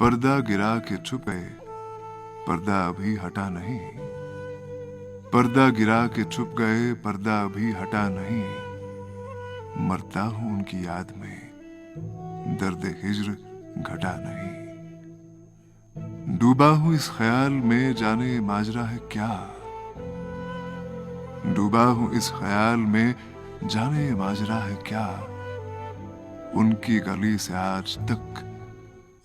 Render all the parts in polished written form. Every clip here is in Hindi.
पर्दा गिरा के छुप गए, पर्दा अभी हटा नहीं। पर्दा गिरा के छुप गए, पर्दा अभी हटा नहीं। मरता हूं उनकी याद में, दर्द हिज्र घटा नहीं। डूबा हूं इस ख्याल में, जाने माजरा है क्या। डूबा हूं इस ख्याल में, जाने माजरा है क्या। उनकी गली से आज तक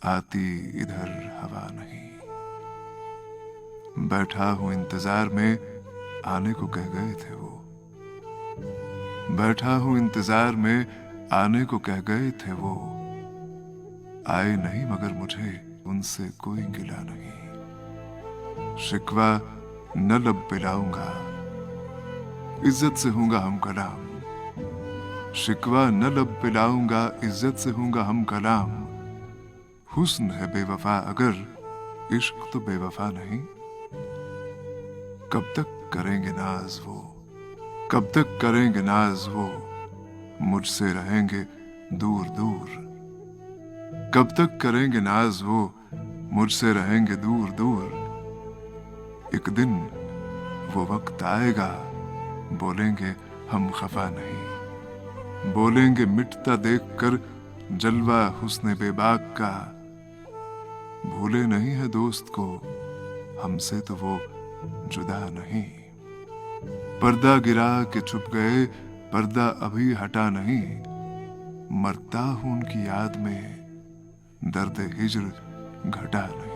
आती इधर हवा नहीं। बैठा हूं इंतजार में, आने को कह गए थे वो। बैठा हूं इंतजार में, आने को कह गए थे वो। आए नहीं मगर मुझे उनसे कोई गिला नहीं। शिकवा न लब पिलाऊंगा, इज्जत से होगा हम कलाम। शिकवा न लब पिलाऊंगा, इज्जत से होगा हम कलाम। हुस्न है बेवफा अगर, इश्क तो बेवफा नहीं। कब तक करेंगे नाज वो, कब तक करेंगे नाज वो। मुझसे रहेंगे दूर दूर। कब तक करेंगे नाज वो, मुझसे रहेंगे दूर दूर। एक दिन वो वक्त आएगा, बोलेंगे हम खफा नहीं। बोलेंगे मिटता देखकर जलवा हुस्न बेबाक का। भूले नहीं है दोस्त को, हमसे तो वो जुदा नहीं। पर्दा गिरा के छुप गए, पर्दा अभी हटा नहीं। मरता हूं उनकी याद में, दर्द हिज्र घटा नहीं।